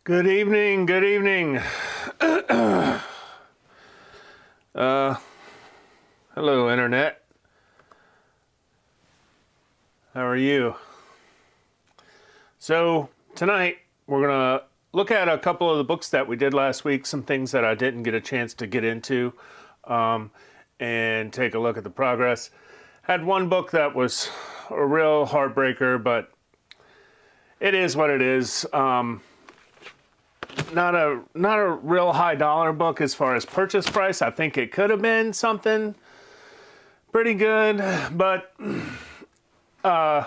Good evening, good evening. Hello, Internet. How are you? So, tonight we're going to look at a couple of the books that we did last week, some things that I didn't get a chance to get into, and take a look at the progress. Had one book that was a real heartbreaker, but it is what it is. Not a real high dollar book as far as purchase price. I think it could have been something pretty good, but I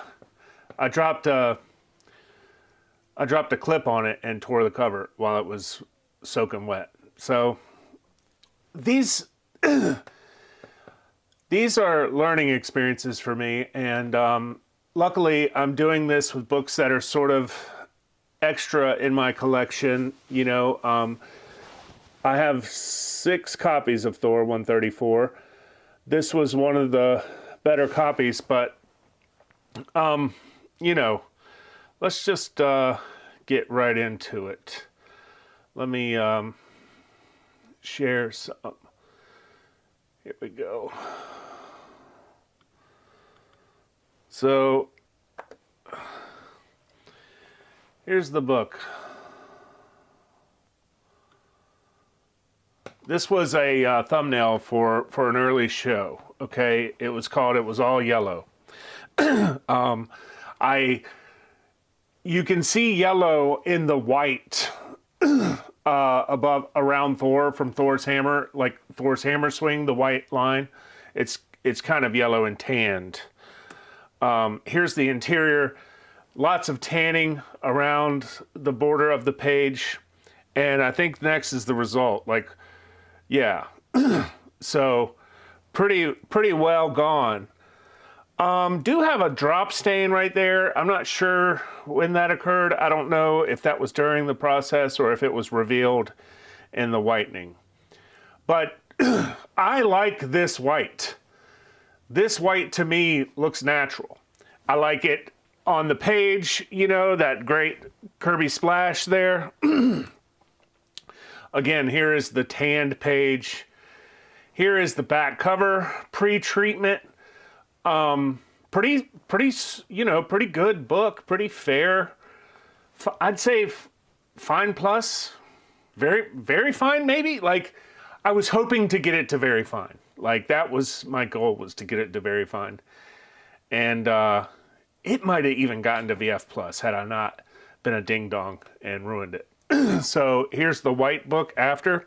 dropped a clip on it and tore the cover while it was soaking wet. So these these are learning experiences for me, and luckily I'm doing this with books that are sort of extra in my collection. You know, I have 6 copies of Thor 134. This was one of the better copies, but you know, let's just get right into it. Let me share some. Here we go. So here's the book. This was a thumbnail for an early show. Okay, it was called "It Was All Yellow." You can see yellow in the white above around Thor from Thor's hammer, like Thor's hammer swing. The white line, it's kind of yellow and tanned. Here's the interior. Lots of tanning around the border of the page, and I think next is the result. Like, yeah, so pretty well gone. Do have a drop stain right there. I'm not sure when that occurred. I don't know if that was during the process or if it was revealed in the whitening. But I like this white. This white to me looks natural. I like it on the page, you know, that great Kirby splash there. Again, here is the tanned page. Here is the back cover, pre-treatment. Pretty, you know, pretty good book, pretty fair. I'd say fine plus, very, very fine maybe. Like, I was hoping to get it to very fine. Like, that was my goal, was to get it to very fine. And, it might have even gotten to VF plus had I not been a ding dong and ruined it. So here's the white book after.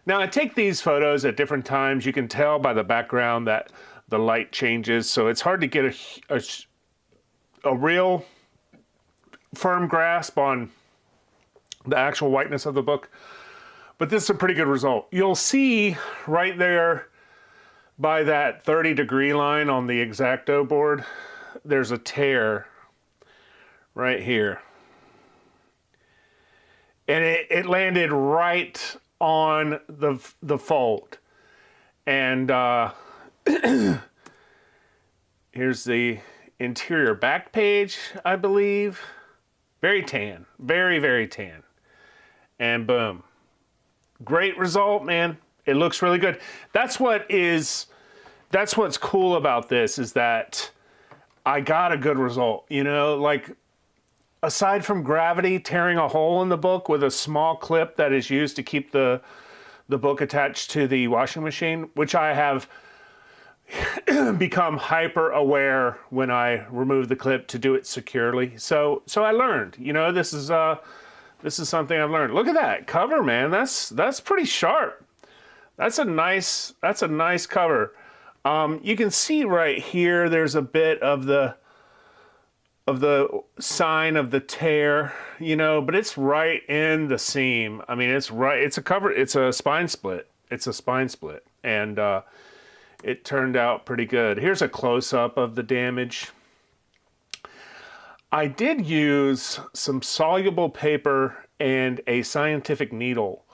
Now I take these photos at different times. You can tell by the background that the light changes, so it's hard to get a real firm grasp on the actual whiteness of the book. But this is a pretty good result. You'll see right there by that 30-degree line on the X-Acto board, there's a tear right here. And it landed right on the fold. And here's the interior back page, I believe. Very tan, very, very tan. And boom. Great result, man. It looks really good. That's what's cool about this, is that I got a good result. You know, like, aside from gravity tearing a hole in the book with a small clip that is used to keep the book attached to the washing machine, which I have become hyper aware when I remove the clip to do it securely. So I learned, you know, this is something I've learned. Look at that cover, man. That's pretty sharp. That's a nice cover. You can see right here, there's a bit of the sign of the tear, you know, but it's right in the seam. I mean, it's a spine split. It's a spine split. And it turned out pretty good. Here's a close-up of the damage. I did use some soluble paper and a scientific needle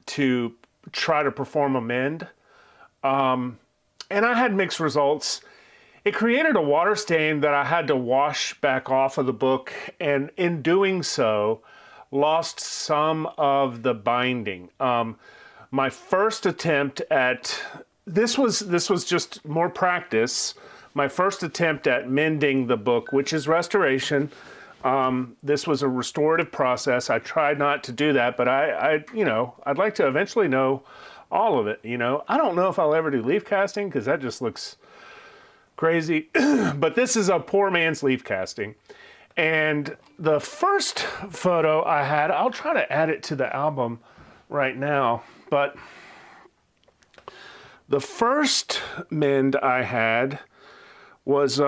to try to perform a mend. And I had mixed results. It created a water stain that I had to wash back off of the book, and in doing so, lost some of the binding. My first attempt at this was just more practice. My first attempt at mending the book, which is restoration. This was a restorative process. I tried not to do that, but I'd like to eventually know all of it. I don't know if I'll ever do leaf casting because that just looks crazy. But this is a poor man's leaf casting. And the first photo I had, I'll try to add it to the album right now, but the first mend I had was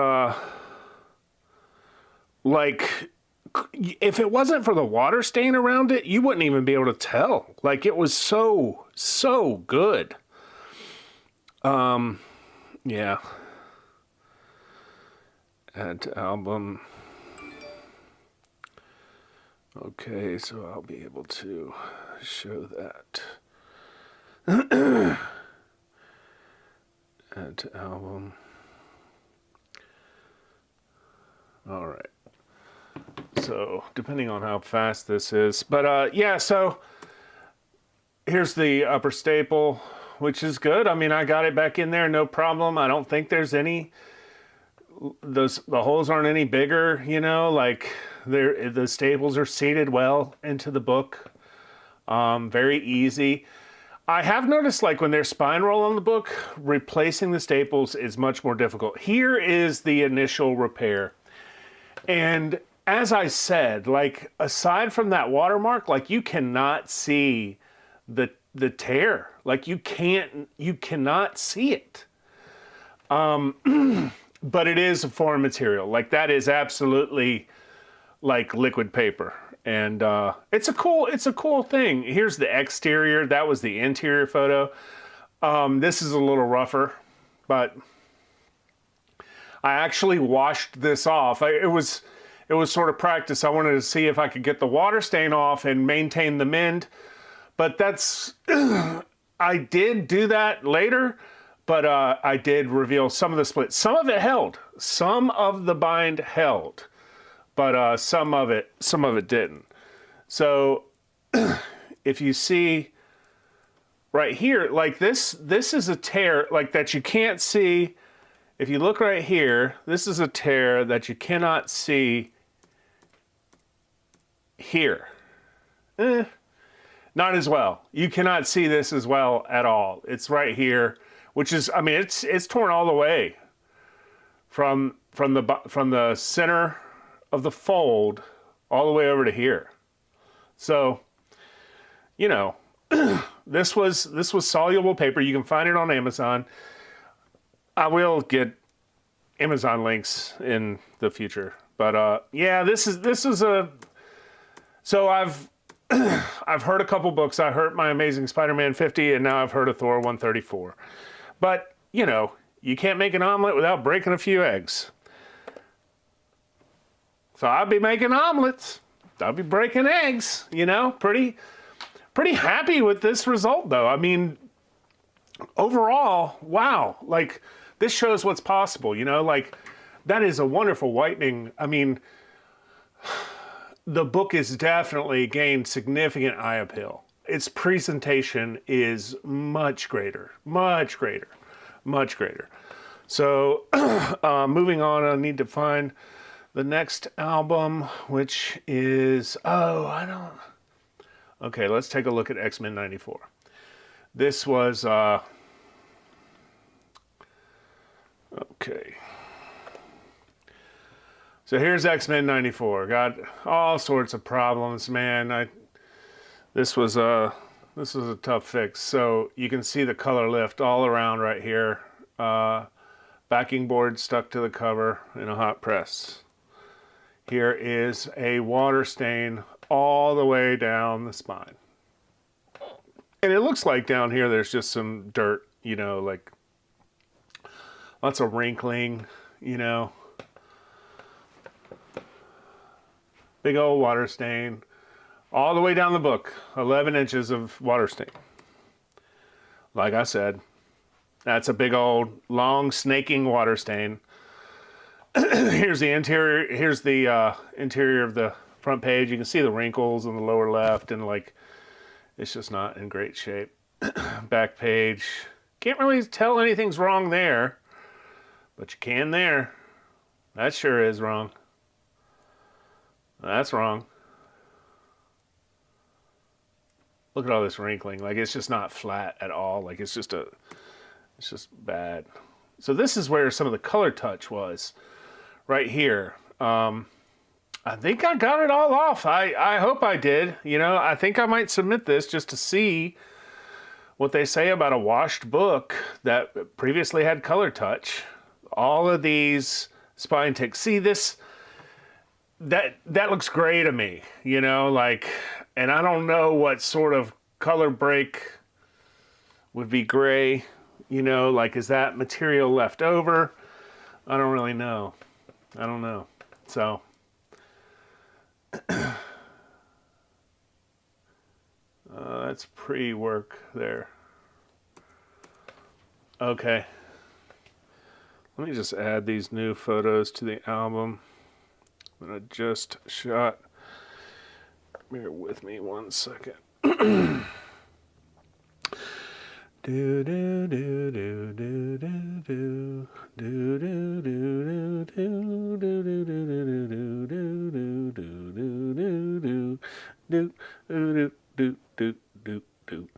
like, if it wasn't for the water stain around it, you wouldn't even be able to tell. Like, it was so good. Yeah. Add to album. Okay, so I'll be able to show that. Add to album. All right. So, depending on how fast this is. But, yeah, so here's the upper staple, which is good. I mean, I got it back in there, no problem. I don't think there's any, the holes aren't any bigger, like the staples are seated well into the book. Very easy. I have noticed, like, when there's spine roll on the book, replacing the staples is much more difficult. Here is the initial repair. And as I said, like, aside from that watermark, like, you cannot see the tear. Like, you cannot see it. But it is a foreign material. Like, that is absolutely like liquid paper. And it's a cool thing. Here's the exterior. That was the interior photo. This is a little rougher, but I actually washed this off. It was sort of practice. I wanted to see if I could get the water stain off and maintain the mend. But that's, I did do that later, but I did reveal some of the splits. Some of it held. Some of the bind held, but some of it didn't. So if you see right here, like this is a tear like that you can't see. If you look right here, this is a tear that you cannot see here. Not as well. You cannot see this as well at all. It's right here, which is, I mean, it's torn all the way from the center of the fold all the way over to here. So, this was soluble paper. You can find it on Amazon. I will get Amazon links in the future, but yeah, this is a. So I've heard a couple books. I heard My Amazing Spider-Man 50, and now I've heard of Thor 134. But you can't make an omelet without breaking a few eggs. So I'll be making omelets. I'll be breaking eggs. Pretty happy with this result, though. I mean, overall, wow! Like, this shows what's possible. Like, that is a wonderful whitening. I mean, the book has definitely gained significant eye appeal. Its presentation is much greater, much greater, much greater. So, moving on, I need to find the next album, which is, okay, let's take a look at X-Men 94. This was, okay. So here's X-Men 94. Got all sorts of problems, man. This was a tough fix. So you can see the color lift all around right here. Backing board stuck to the cover in a hot press. Here is a water stain all the way down the spine. And it looks like down here there's just some dirt, like lots of wrinkling, Big old water stain all the way down the book. 11 inches of water stain. Like I said, that's a big old long snaking water stain. Here's the interior. Here's the interior of the front page. You can see the wrinkles in the lower left, and like it's just not in great shape. Back page, can't really tell anything's wrong there, but you can there. That sure is wrong. That's wrong. Look at all this wrinkling. Like it's just not flat at all. Like it's just bad. So this is where some of the color touch was, right here. I think I got it all off. I hope I did. You know, I think I might submit this just to see what they say about a washed book that previously had color touch. All of these spine ticks. See this, that looks gray to me, you know, like, and I don't know what sort of color break would be gray, you know, like, is that material left over? I don't really know. I don't know. So, that's pre-work there. Okay. Let me just add these new photos to the album that I just shot. Bear with me 1 second. Do do do do do do do do do do do do do do do do do do do.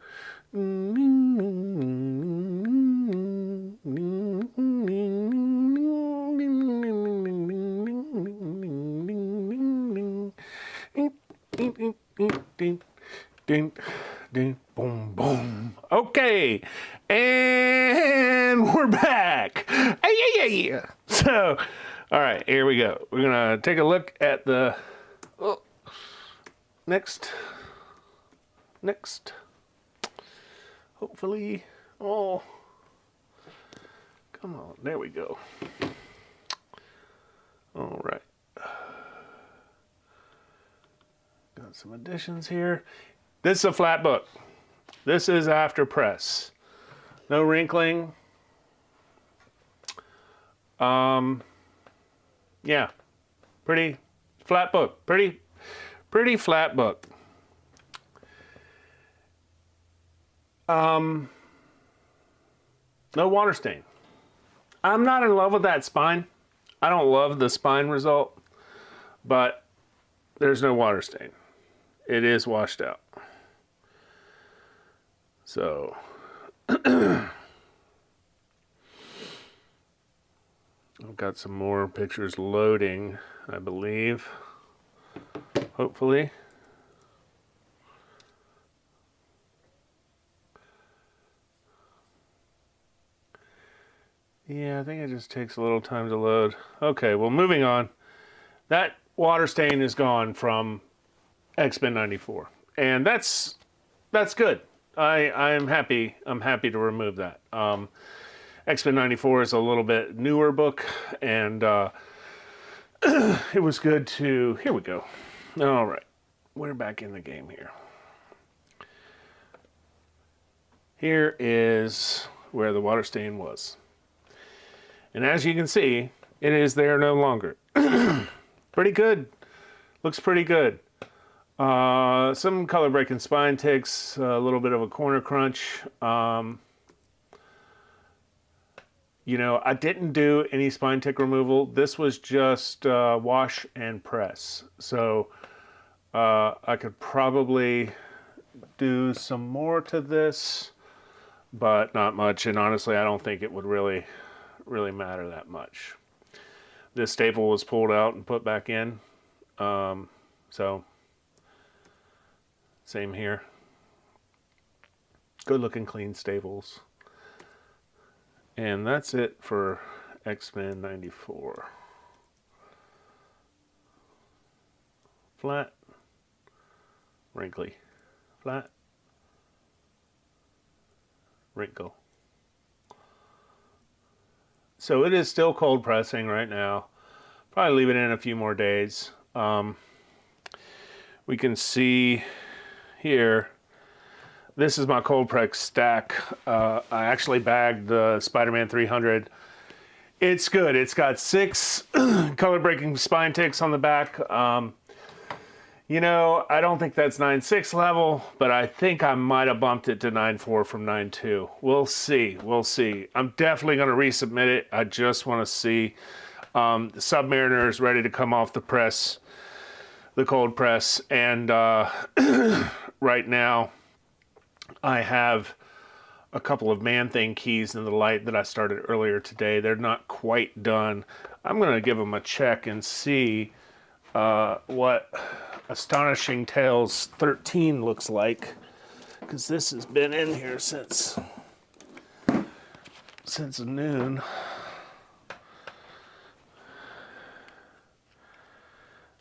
Boom, boom. Okay, and we're back. Yeah. So, all right, here we go. We're gonna take a look at the next. Hopefully, oh, come on, there we go. All right. Got some additions here. This is a flat book. This is after press. No wrinkling. Yeah. Pretty flat book. Pretty flat book. No water stain. I'm not in love with that spine. I don't love the spine result, but there's no water stain. It is washed out. So, I've got some more pictures loading, I believe, hopefully. Yeah, I think it just takes a little time to load. Okay, well, moving on. That water stain is gone from X-Men 94, and that's good. I'm happy. I'm happy to remove that. X-Men 94 is a little bit newer book, and it was good to. Here we go. All right, we're back in the game here. Here is where the water stain was, and as you can see, it is there no longer. Pretty good. Looks pretty good. Some color breaking spine ticks, a little bit of a corner crunch. You know, I didn't do any spine tick removal. This was just wash and press. So I could probably do some more to this, but not much. And honestly, I don't think it would really matter that much. This staple was pulled out and put back in. So same here. Good looking clean staples. And that's it for X-Men 94. Flat, wrinkly, flat, wrinkle. So it is still cold pressing right now. Probably leave it in a few more days. We can see here, this is my cold press stack. I actually bagged the Spider-Man 300. It's good. It's got 6 color breaking spine ticks on the back. You know, I don't think that's 9.6 level, but I think I might have bumped it to 9.4 from 9.2. We'll see. We'll see. I'm definitely going to resubmit it. I just want to see. The Submariner is ready to come off the press, the cold press, and right now I have a couple of Man-Thing keys in the light that I started earlier today. They're not quite done. I'm going to give them a check and see what Astonishing Tales 13 looks like, because this has been in here since noon.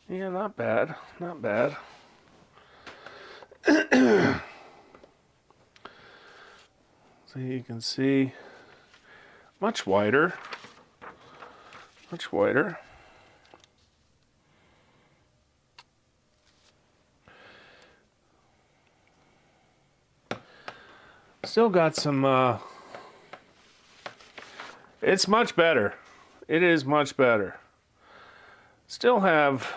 Yeah, not bad, not bad. So you can see much wider, much wider. Still got some, it's much better. It is much better. Still have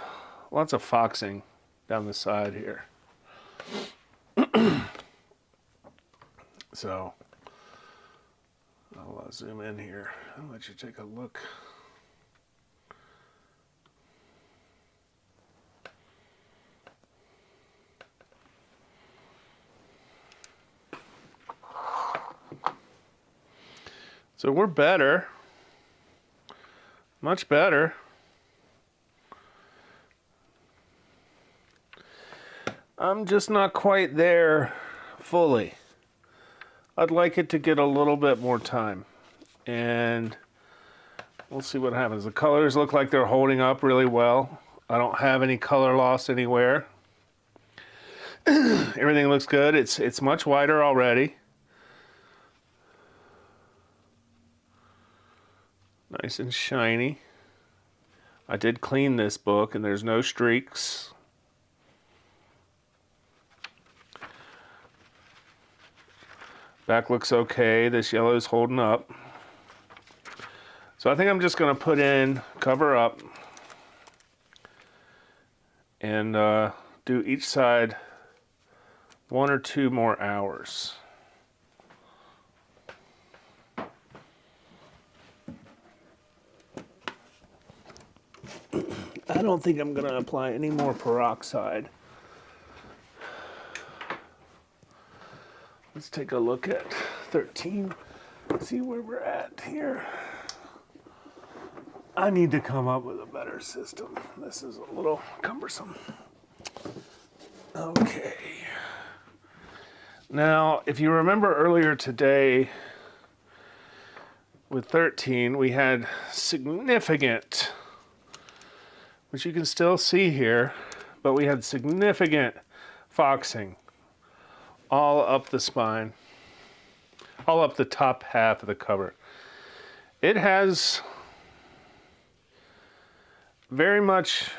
lots of foxing down the side here. So, I'll zoom in here and let you take a look. So we're better, much better. I'm just not quite there fully. I'd like it to get a little bit more time, and we'll see what happens. The colors look like they're holding up really well. I don't have any color loss anywhere. Everything looks good. It's much wider already. Nice and shiny. I did clean this book and there's no streaks. Back looks okay. This yellow is holding up. So I think I'm just going to put in cover up and do each side 1 or 2 more hours. I don't think I'm going to apply any more peroxide. Let's take a look at 13, see where we're at here. I need to come up with a better system. This is a little cumbersome. Okay. Now, if you remember earlier today with 13, we had significant, which you can still see here, but we had significant foxing all up the spine, all up the top half of the cover. It has very much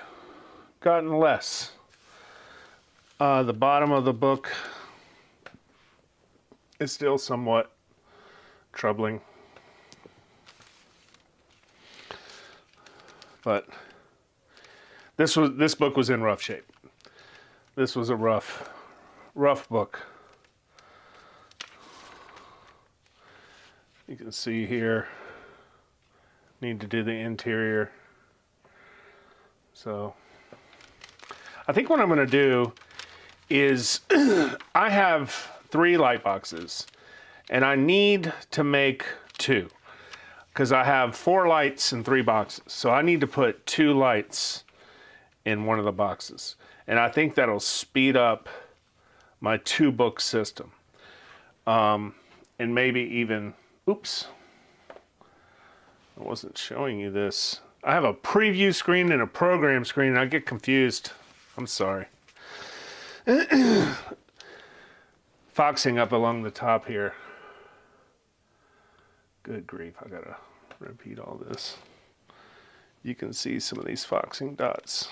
gotten less. The bottom of the book is still somewhat troubling, but this book was in rough shape. This was a rough book. You can see here, need to do the interior. So I think what I'm going to do is I have 3 light boxes and I need to make 2 because I have 4 lights in 3 boxes. So I need to put 2 lights in one of the boxes. And I think that'll speed up my 2-book system. And maybe even, oops, I wasn't showing you this. I have a preview screen and a program screen, and I get confused. I'm sorry. Foxing up along the top here. Good grief, I gotta repeat all this. You can see some of these foxing dots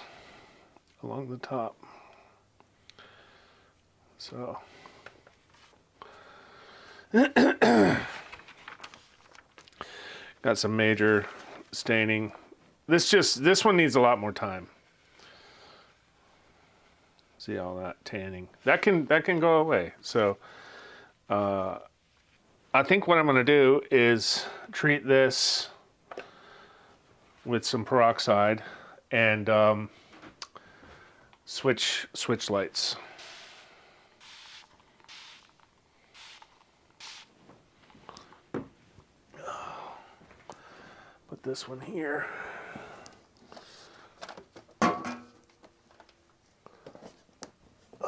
along the top. So got some major staining. This one needs a lot more time. See all that tanning. That can go away. So I think what I'm going to do is treat this with some peroxide and switch lights. Put this one here.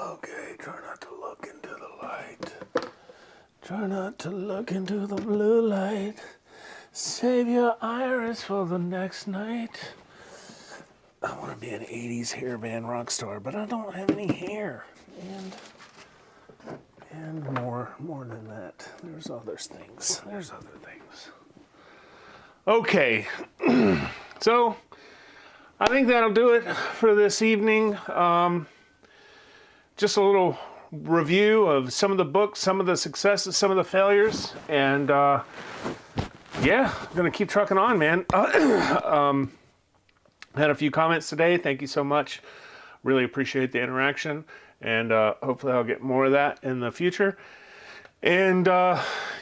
Okay, try not to look into the light. Try not to look into the blue light. Save your iris for the next night. I want to be an 80s hair band rock star, but I don't have any hair. And more than that. There's other things. Okay. So I think that'll do it for this evening. Just a little review of some of the books, some of the successes, some of the failures, and yeah, I'm gonna keep trucking on, man. Had a few comments today. Thank you so much. Really appreciate the interaction, and hopefully I'll get more of that in the future. And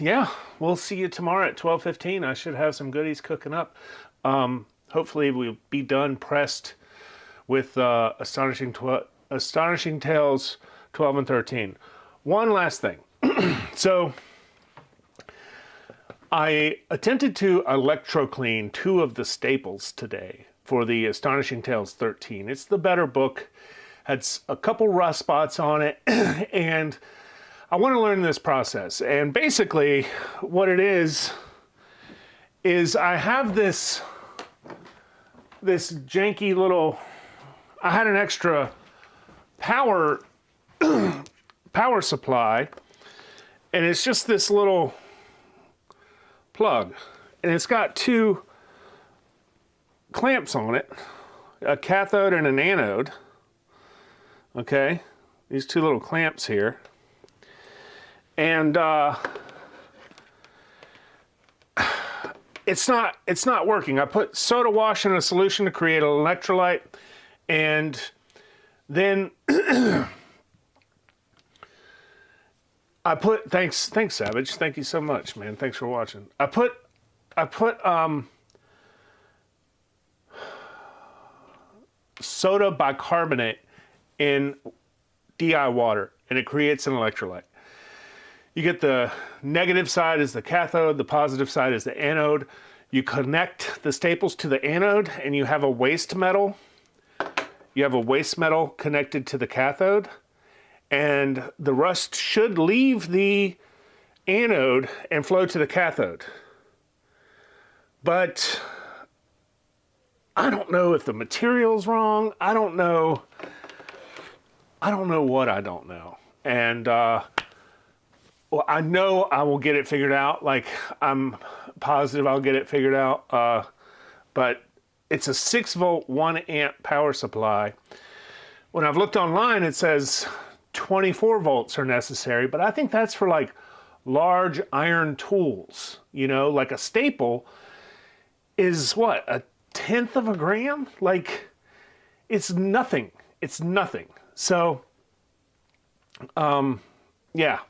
yeah, we'll see you tomorrow at 12:15. I should have some goodies cooking up. Hopefully we'll be done pressed with Astonishing Tales 12 and 13. One last thing. So I attempted to electro-clean 2 of the staples today for the Astonishing Tales 13. It's the better book. Had a couple rust spots on it, and I want to learn this process. And basically what it is I have this janky little, I had an extra power supply, and it's just this little plug, and it's got 2 clamps on it, a cathode and an anode. Okay, these 2 little clamps here, and it's not working. I put soda wash in a solution to create an electrolyte, and then I put, thanks Savage, thank you so much, man, thanks for watching. I put soda bicarbonate in DI water, and it creates an electrolyte. You get the negative side is the cathode, the positive side is the anode. You connect the staples to the anode, and you have a waste metal. You have a waste metal connected to the cathode, and the rust should leave the anode and flow to the cathode. But I don't know if the material's wrong. I don't know what I don't know. And well, I know I will get it figured out. Like, I'm positive I'll get it figured out. But it's a 6-volt, 1-amp power supply. When I've looked online, it says 24 volts are necessary, but I think that's for like large iron tools. You know, like a staple is what, 1/10 of a gram? Like, it's nothing. It's nothing. So, yeah,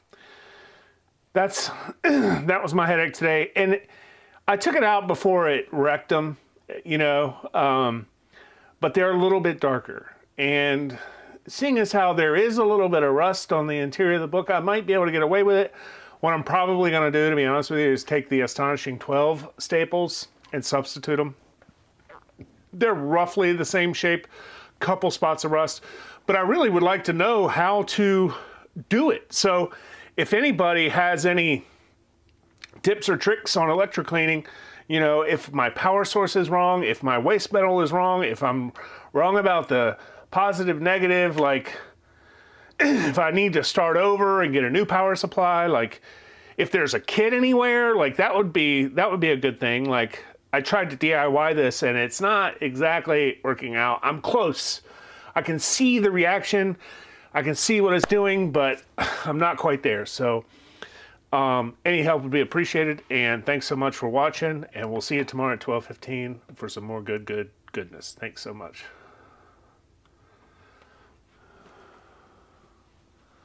that was my headache today. And I took it out before it wrecked them, you know, but they're a little bit darker. And seeing as how there is a little bit of rust on the interior of the book, I might be able to get away with it. What I'm probably going to do, to be honest with you, is take the Astonishing 12 staples and substitute them. They're roughly the same shape, couple spots of rust, but I really would like to know how to do it. So if anybody has any tips or tricks on electrocleaning, you know, if my power source is wrong, if my waste metal is wrong, if I'm wrong about the positive, negative, like if I need to start over and get a new power supply, like if there's a kit anywhere, like that would be a good thing. Like, I tried to DIY this and it's not exactly working out. I'm close. I can see the reaction. I can see what it's doing, but I'm not quite there. So any help would be appreciated. And thanks so much for watching. And we'll see you tomorrow at 12:15 for some more goodness. Thanks so much.